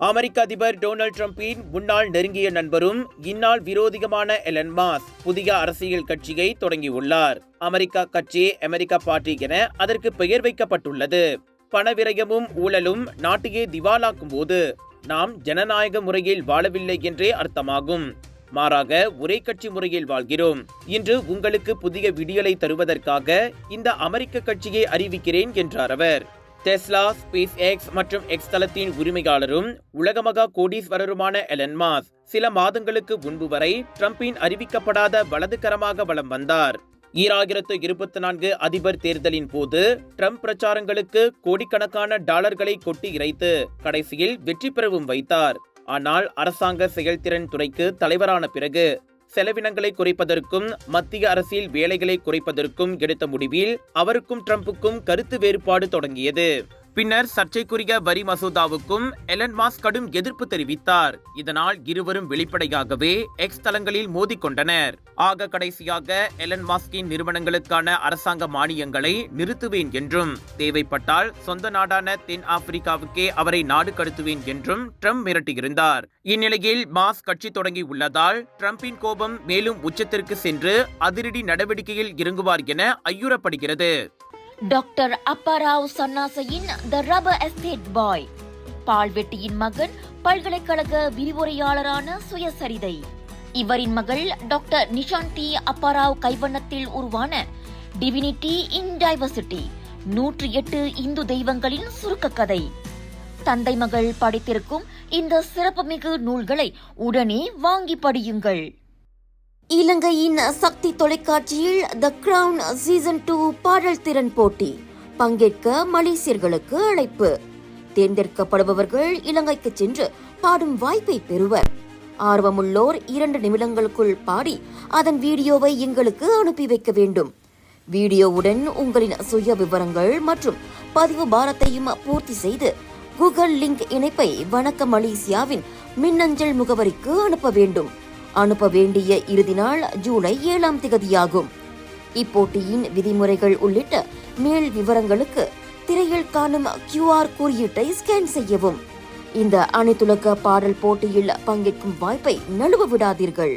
அமெரிக்க அதிபர் டொனால்ட் டிரம்பின் முன்னாள் நெருங்கிய நண்பரும் இந்நாள் விரோதிகமான எலன் மாஸ்க் புதிய அரசியல் கட்சியை தொடங்கியுள்ளார். அமெரிக்கா கட்சி அமெரிக்கா பார்ட்டி என அதற்கு பெயர் வைக்கப்பட்டுள்ளது. பணவிரயமும் ஊழலும் நாட்டையே திவாலாக்கும் போது நாம் ஜனநாயக முறையில் வாழவில்லை என்றே அர்த்தமாகும். மாறாக ஒரே கட்சி முறையில் வாழ்கிறோம். இன்று உங்களுக்கு புதிய விடியலை தருவதற்காக இந்த அமெரிக்க கட்சியை அறிவிக்கிறேன் என்றார் அவர். டெஸ்லா, ஸ்பேஸ் எக்ஸ் மற்றும் எக்ஸ் தளத்தின் உரிமையாளரும் உலகமகா கோடீஸ்வரருமான எலன் மாஸ்க் சில மாதங்களுக்கு முன்பு வரை டிரம்பின் அறிவிக்கப்படாத வலதுகரமாக வலம் வந்தார். 2024 அதிபர் தேர்தலின் போது டிரம்ப் பிரச்சாரங்களுக்கு கோடிக்கணக்கான டாலர்களை கொட்டி இறைத்து கடைசியில் வெற்றி பெறவும் வைத்தார். ஆனால் அரசாங்க செயல்திறன் துறைக்கு தலைவரான பிறகு செலவினங்களை குறைப்பதற்கும் மத்திய அரசியல் வேலைகளை குறைப்பதற்கும் எடுத்த முடிவில் அவருக்கும் டிரம்புக்கும் கருத்து வேறுபாடு தொடங்கியது. பின்னர் சர்ச்சைக்குரிய வரி மசோதாவுக்கும் எலன் மாஸ்க் கடும் எதிர்ப்பு தெரிவித்தார். இதனால் இருவரும் வெளிப்படையாகவே எக்ஸ் தளங்களில் மோதிக்கொண்டனர். ஆக கடைசியாக எலன் மாஸ்கின் நிறுவனங்களுக்கான அரசாங்க மானியங்களை நிறுத்துவேன் என்றும் தேவைப்பட்டால் சொந்த நாடான தென் ஆப்பிரிக்காவுக்கே அவரை நாடு கடத்துவேன் என்றும் டிரம்ப் மிரட்டியிருந்தார். இந்நிலையில் மாஸ்க் கட்சி தொடங்கி உள்ளதால் டிரம்பின் கோபம் மேலும் உச்சத்திற்கு சென்று அதிரடி நடவடிக்கையில் இறங்குவார் என ஐயுறப்படுகிறது. டாக்டர் அப்பாராவ் சன்னாசையின் த ரப்பர் எஸ்டேட் பாய், பால்வெட்டியின் மகன், பல்கலைக்கழக விரிவுரையாளரான சுயசரிதை. இவரின் மகள் டாக்டர் நிஷாந்தி அப்பாராவ் கைவண்ணத்தில் உருவான டிவினிட்டி இன் டைவர்சிட்டி 108 இந்து தெய்வங்களின் சுருக்க கதை. தந்தை மகள் படித்திருக்கும் இந்த சிறப்புமிகு நூல்களை உடனே வாங்கி படியுங்கள். இலங்கையின் சக்தி தொலைக்காட்சியில் த கிரவுன் சீசன் 2 பாடல் திறன் போட்டி பங்கேற்க மலேசியர்களுக்கு அழைப்பு. தேர்ந்தெடுக்கப்படுபவர்கள் இலங்கைக்கு சென்று பாடும் வாய்ப்பை பெறுவர். ஆர்வமுள்ளோர் 2 நிமிடங்களுக்குள் பாடி அதன் வீடியோவை எங்களுக்கு அனுப்பி வைக்க வேண்டும். வீடியோவுடன் உங்களின் சுய விவரங்கள் மற்றும் பதிவு பாரத்தையும் பூர்த்தி செய்து கூகுள் லிங்க் இணைப்பை வணக்க மலேசியாவின் மின்னஞ்சல் முகவரிக்கு அனுப்ப வேண்டும். அனுப்ப வேண்டிய இறுதி நாள் ஜூலை 7ஆம் தேதியாகும். இப்போட்டியின் விதிமுறைகள் உள்ளிட்ட மேல் விவரங்களுக்கு திரையில் காணும் QR குறியீட்டை ஸ்கேன் செய்யவும். இந்த அனைத்துலக பாடல் போட்டியில் பங்கேற்கும் வாய்ப்பை நழுவ விடாதீர்கள்.